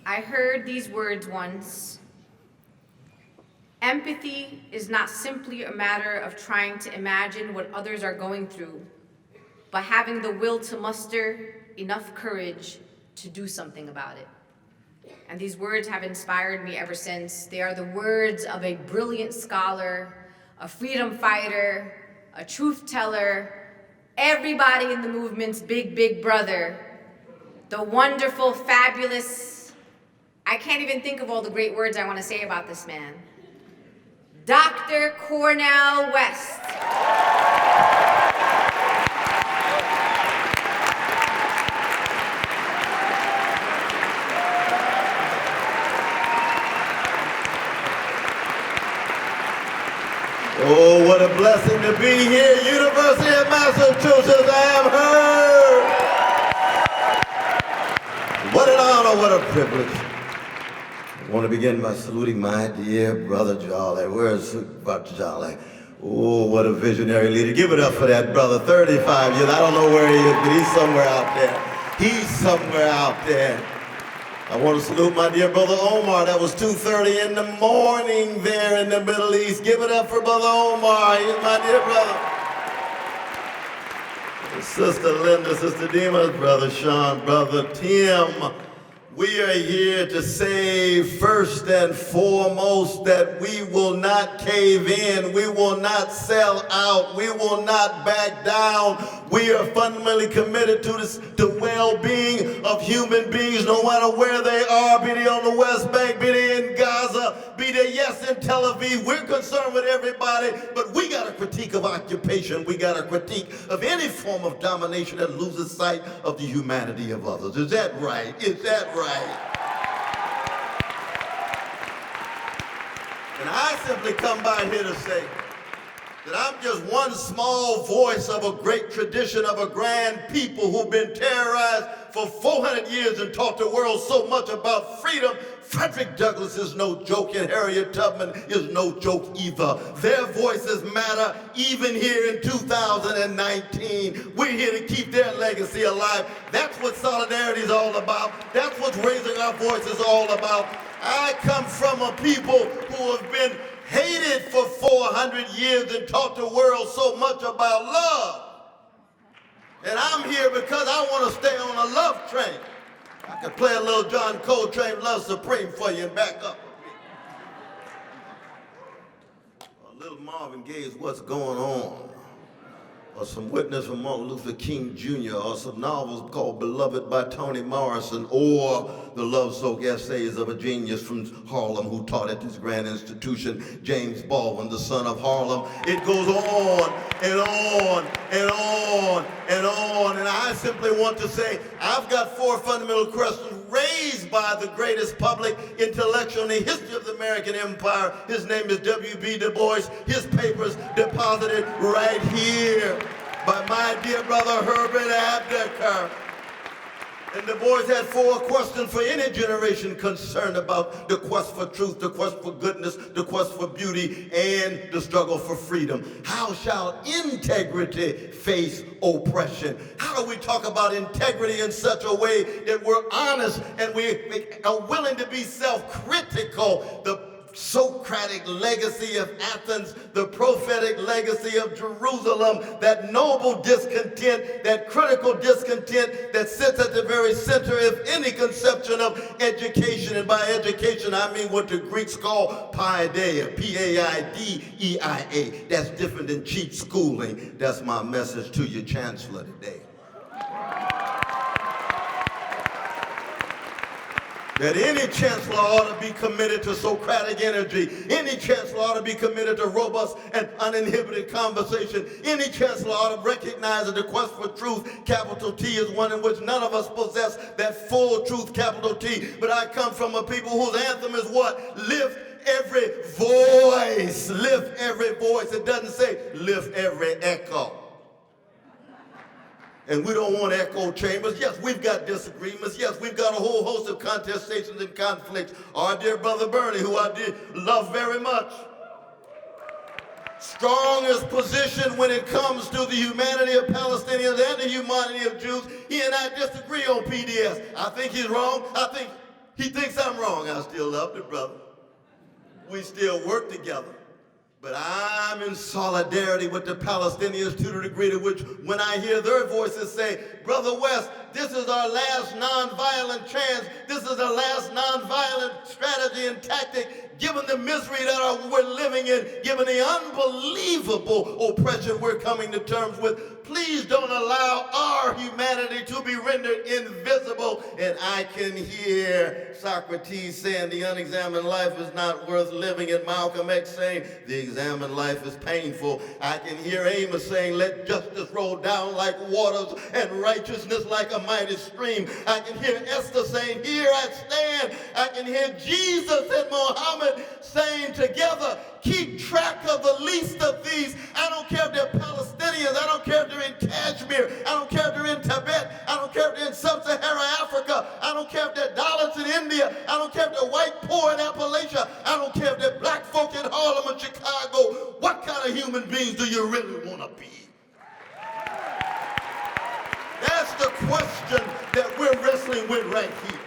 I heard these words once: empathy is not simply a matter of trying to imagine what others are going through, but having the will to muster enough courage to do something about it. And these words have inspired me ever since. They are the words of a brilliant scholar, a freedom fighter, a truth teller, everybody in the movement's big, big brother, the wonderful, fabulous, I can't even think of all the great words I want to say about this man, Dr. Cornel West. Oh, what a blessing to be here, University of Massachusetts, Amherst. What an honor, what a privilege. I want to begin by saluting my dear brother Jolly. Where's Brother Jolly? Oh, what a visionary leader. Give it up for that brother, 35 years. I don't know where he is, but he's somewhere out there. He's somewhere out there. I want to salute my dear brother Omar. That was 2:30 in the morning there in the Middle East. Give it up for brother Omar. He's my dear brother. Sister Linda, Sister Dima's brother Shaun, brother Tim. We are here to say first and foremost that we will not cave in, we will not sell out, we will not back down. We are fundamentally committed to the well-being of human beings, no matter where they are, be they on the West Bank, be they in Gaza, be they, yes, in Tel Aviv. We're concerned with everybody, but we got a critique of occupation. We got a critique of any form of domination that loses sight of the humanity of others. Is that right? Is that right? And I simply come by here to say that I'm just one small voice of a great tradition of a grand people who've been terrorized for 400 years and taught the world so much about freedom. Frederick Douglass is no joke, and Harriet Tubman is no joke either. Their voices matter even here in 2019. We're here to keep their legacy alive. That's what solidarity is all about. That's what raising our voices all about. I come from a people who have been hated for 400 years and taught the world so much about love. And I'm here because I want to stay on a love train. I can play a little John Coltrane, Love Supreme for you and back up with me. A little Marvin Gaye's What's Going On, or some Witness from Martin Luther King Jr., or some novels called Beloved by Toni Morrison, or the love-soaked essays of a genius from Harlem who taught at this grand institution, James Baldwin, the son of Harlem. It goes on and on and on and on. And I simply want to say, I've got four fundamental questions raised by the greatest public intellectual in the history of the American empire. His name is W.B. Du Bois. His papers deposited right here by my dear brother Herbert Abdeker. And Du Bois had four questions for any generation concerned about the quest for truth, the quest for goodness, the quest for beauty, and the struggle for freedom. How shall integrity face oppression? How do we talk about integrity in such a way that we're honest and we are willing to be self-critical? The Socratic legacy of Athens, the prophetic legacy of Jerusalem, that noble discontent, that critical discontent that sits at the very center of any conception of education. And by education, I mean what the Greeks call paideia, P-A-I-D-E-I-A. That's different than cheap schooling. That's my message to you, Chancellor, today. That any chancellor ought to be committed to Socratic energy. Any chancellor ought to be committed to robust and uninhibited conversation. Any chancellor ought to recognize that the quest for truth, capital T, is one in which none of us possess that full truth, capital T. But I come from a people whose anthem is what? Lift every voice. Lift every voice. It doesn't say lift every echo. And we don't want echo chambers. Yes, we've got disagreements. Yes, we've got a whole host of contestations and conflicts. Our dear brother Bernie, who I did love very much, strongest position when it comes to the humanity of Palestinians and the humanity of Jews. He and I disagree on PDS. I think he's wrong. I think He thinks I'm wrong. I still love the brother. We still work together. But I'm in solidarity with the Palestinians to the degree to which when I hear their voices say, Brother West, this is our last nonviolent chance. This is our last nonviolent strategy and tactic, given the misery that we're living in, given the unbelievable oppression we're coming to terms with. Please don't allow our humanity to be rendered invisible. And I can hear Socrates saying the unexamined life is not worth living, and Malcolm X saying the examined life is painful. I can hear Amos saying, let justice roll down like waters and righteousness like a mighty stream. I can hear Esther saying, here I stand. I can hear Jesus and Muhammad saying together, keep track of the least of these. I don't care if they're Palestinians. I don't care if they're in Kashmir. I don't care if they're in Tibet. I don't care if they're in sub-Saharan Africa. I don't care if they're Dalits in India. I don't care if they're white poor in Appalachia. I don't care if they're black folk in Harlem or Chicago. What kind of human beings do you really want to be? That's the question that we're wrestling with right here.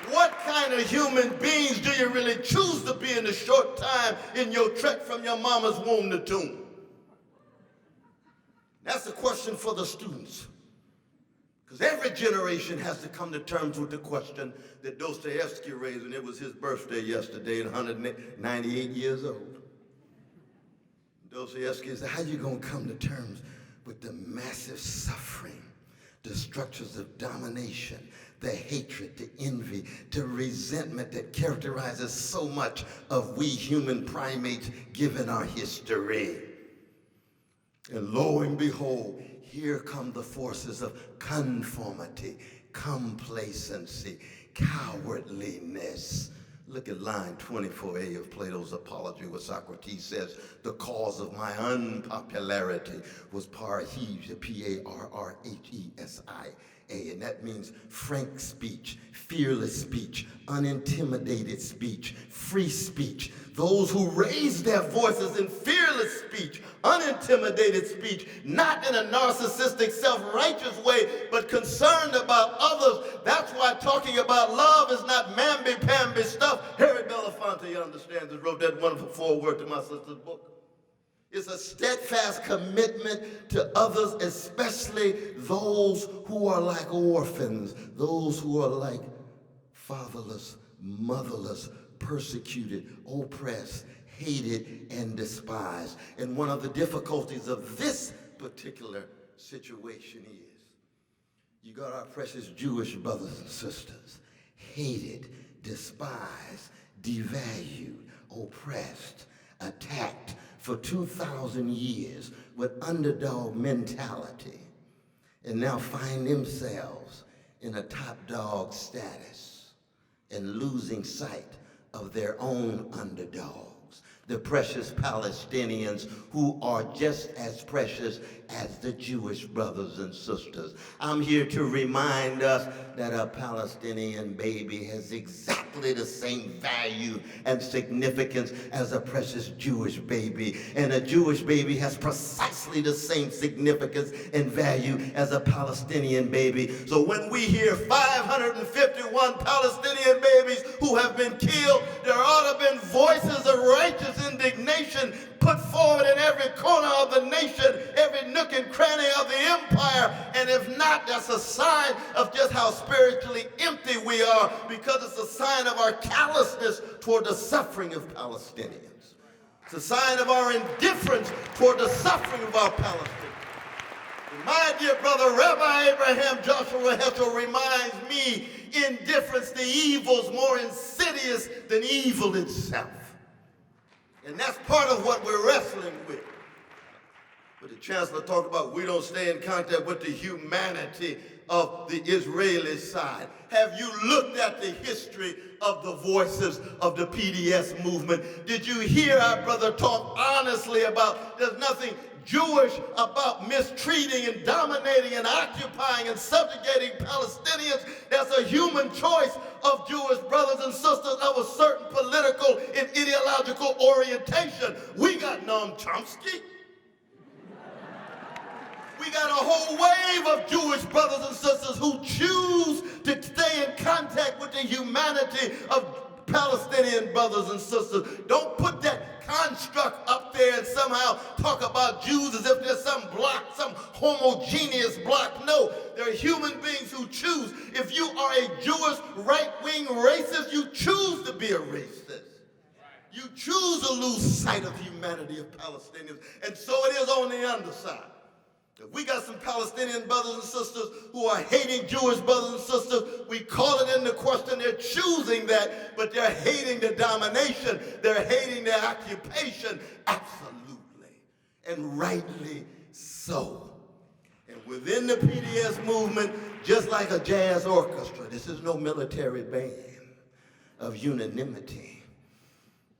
What kind of human beings do you really choose to be in the short time in your trek from your mama's womb to tomb? That's the question for the students. Because every generation has to come to terms with the question that Dostoevsky raised, and it was his birthday yesterday at 198 years old. Dostoevsky said, how you going to come to terms with the massive suffering, the structures of domination, the hatred, the envy, the resentment that characterizes so much of we human primates given our history? And lo and behold, here come the forces of conformity, complacency, cowardliness. Look at line 24a of Plato's Apology, where Socrates says, the cause of my unpopularity was parrhesia, P-A-R-R-H-E-S-I-A, and that means frank speech, fearless speech, unintimidated speech, free speech. Those who raise their voices in fearless speech, unintimidated speech, not in a narcissistic, self-righteous way, but concerned about others. That's why talking about love is not mamby-pamby stuff. Harry Belafonte understands it, wrote that wonderful foreword to my sister's book. It's a steadfast commitment to others, especially those who are like orphans, those who are like fatherless, motherless, persecuted, oppressed, hated, and despised. And one of the difficulties of this particular situation is you got our precious Jewish brothers and sisters, hated, despised, devalued, oppressed, attacked for 2,000 years with underdog mentality, and now find themselves in a top dog status and losing sight of their own underdogs, the precious Palestinians who are just as precious as the Jewish brothers and sisters. I'm here to remind us that a Palestinian baby has exactly the same value and significance as a precious Jewish baby. And a Jewish baby has precisely the same significance and value as a Palestinian baby. So when we hear 551 Palestinian babies who have been killed, there ought to have been voices of righteous indignation put forward in every corner of the nation, every nook and cranny of the empire. And if not, that's a sign of just how spiritually empty we are, because it's a sign of our callousness toward the suffering of Palestinians. It's a sign of our indifference toward the suffering of our Palestinians. And my dear brother, Rabbi Abraham Joshua Heschel reminds me, indifference to evil is more insidious than evil itself. And that's part of what we're wrestling with. But the chancellor talked about we don't stay in contact with the humanity of the Israeli side. Have you looked at the history of the voices of the PDS movement? Did you hear our brother talk honestly about there's nothing Jewish about mistreating and dominating and occupying and subjugating Palestinians? That's a human choice of Jewish brothers and sisters of a certain political and ideological orientation. We got Noam Chomsky. We got a whole wave of Jewish brothers and sisters who choose to stay in contact humanity of Palestinian brothers and sisters. Don't put that construct up there and somehow talk about Jews as if there's some block, some homogeneous block. No, they're human beings who choose. If you are a Jewish right-wing racist, you choose to be a racist. You choose to lose sight of the humanity of Palestinians. And so it is on the underside. If we got some Palestinian brothers and sisters who are hating Jewish brothers and sisters, we call it into question. They're choosing that, but they're hating the domination. They're hating their occupation. Absolutely. And rightly so. And within the BDS movement, just like a jazz orchestra, this is no military band of unanimity.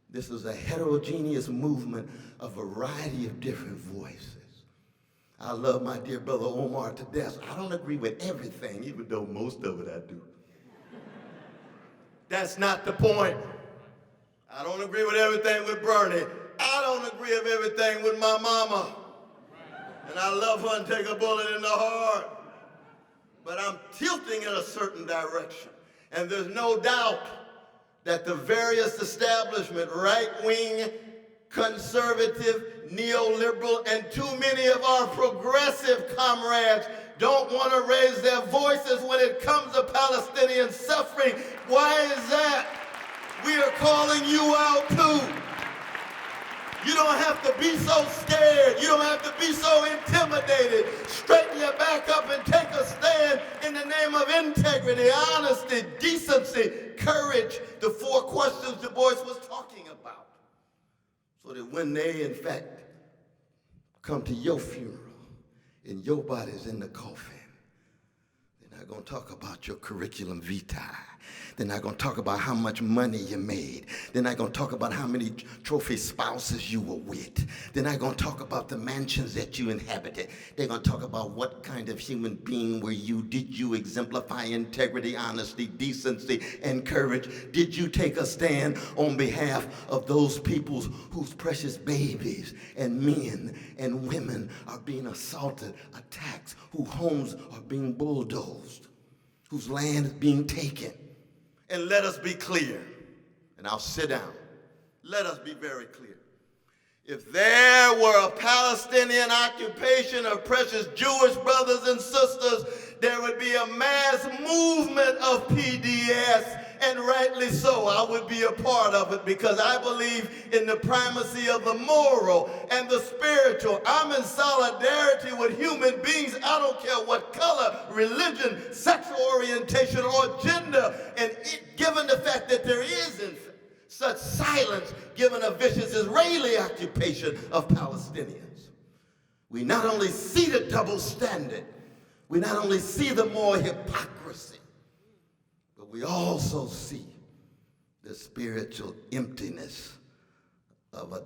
This is a heterogeneous movement, a variety of different voices. I love my dear brother Omar to death. I don't agree with everything, even though most of it I do. That's not the point. I don't agree with everything with Bernie. I don't agree with everything with my mama. And I love her and take a bullet in the heart. But I'm tilting in a certain direction. And there's no doubt that the various establishment, right-wing, conservative, neoliberal, and too many of our progressive comrades don't want to raise their voices when it comes to Palestinian suffering. Why is that? We are calling you out too. You don't have to be so scared. You don't have to be so intimidated. Straighten your back up and take a stand in the name of integrity, honesty, decency, courage, the four questions Du Bois was talking about. So that when they, in fact, come to your funeral and your body's in the coffin, they're not going to talk about your curriculum vitae. They're not going to talk about how much money you made. They're not going to talk about how many trophy spouses you were with. They're not going to talk about the mansions that you inhabited. They're going to talk about what kind of human being were you. Did you exemplify integrity, honesty, decency, and courage? Did you take a stand on behalf of those peoples whose precious babies and men and women are being assaulted, attacked, whose homes are being bulldozed, whose land is being taken? And let us be clear, and I'll sit down. Let us be very clear. If there were a Palestinian occupation of precious Jewish brothers and sisters, there would be a mass movement of PDS, and rightly so. I would be a part of it because I believe in the primacy of the moral and the spiritual. I'm in solidarity with human beings. I don't care what color, religion, sexual orientation, or gender. And given the fact that there is, in fact, such silence given a vicious Israeli occupation of Palestinians, we not only see the double standard, we not only see the moral hypocrisy, but we also see the spiritual emptiness of a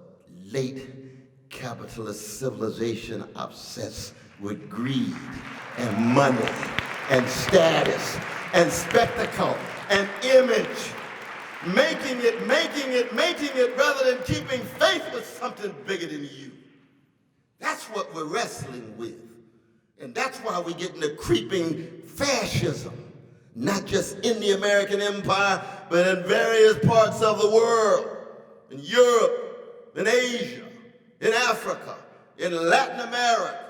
late capitalist civilization obsessed with greed and money and status and spectacle and image, making it rather than keeping faith with something bigger than you. That's what we're wrestling with. And that's why we get into creeping fascism, not just in the American empire, but in various parts of the world, in Europe, in Asia, in Africa, in Latin America,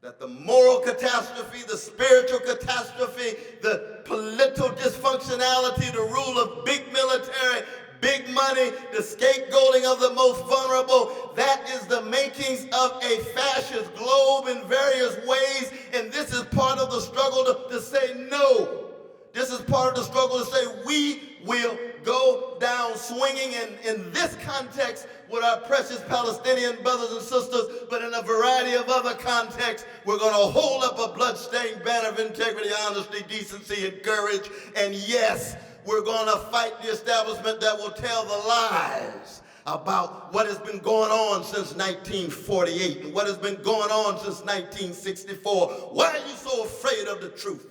that the moral catastrophe, the spiritual catastrophe, the political dysfunctionality, the rule of big military, big money, the scapegoating of the most vulnerable, that is the makings of a fascist globe in various ways, and this is part of the struggle to say no. This is part of the struggle to say we will go down swinging in this context with our precious Palestinian brothers and sisters, but in a variety of other contexts, we're going to hold up a bloodstained banner of integrity, honesty, decency, and courage. And yes, we're going to fight the establishment that will tell the lies about what has been going on since 1948 and what has been going on since 1964. Why are you so afraid of the truth?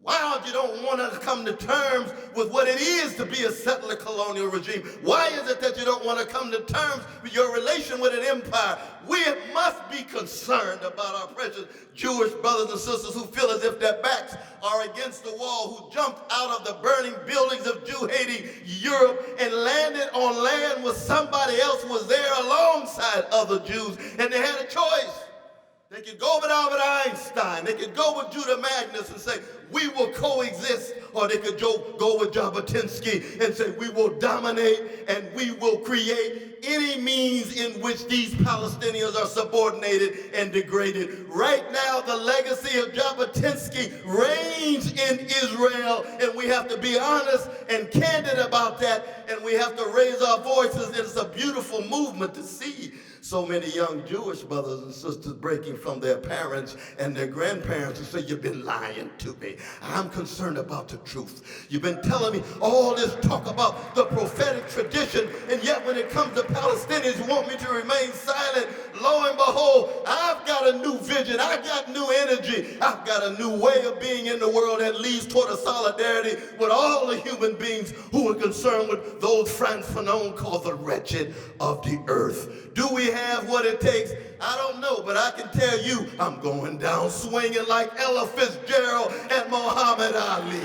Why you don't want to come to terms with what it is to be a settler colonial regime? Why is it that you don't want to come to terms with your relation with an empire? We must be concerned about our precious Jewish brothers and sisters who feel as if their backs are against the wall, who jumped out of the burning buildings of Jew-hating Europe and landed on land where somebody else was there alongside other Jews, and they had a choice. They could go with Albert Einstein. They could go with Judah Magnus and say, we will coexist. Or they could go with Jabotinsky and say, we will dominate and we will create any means in which these Palestinians are subordinated and degraded. Right now, the legacy of Jabotinsky reigns in Israel, and we have to be honest and candid about that, and we have to raise our voices. It's a beautiful movement to see so many young Jewish brothers and sisters breaking from their parents and their grandparents and say, you've been lying to me. I'm concerned about the truth. You've been telling me all this talk about the prophetic tradition, and yet when it comes to Palestinians, you want me to remain silent. Lo and behold, I've got a new vision. I've got new energy. I've got a new way of being in the world that leads toward a solidarity with all the human beings who are concerned with those Frantz Fanon called the wretched of the earth. Do we have what it takes? I don't know, but I can tell you I'm going down swinging like Ella Fitzgerald and Muhammad Ali.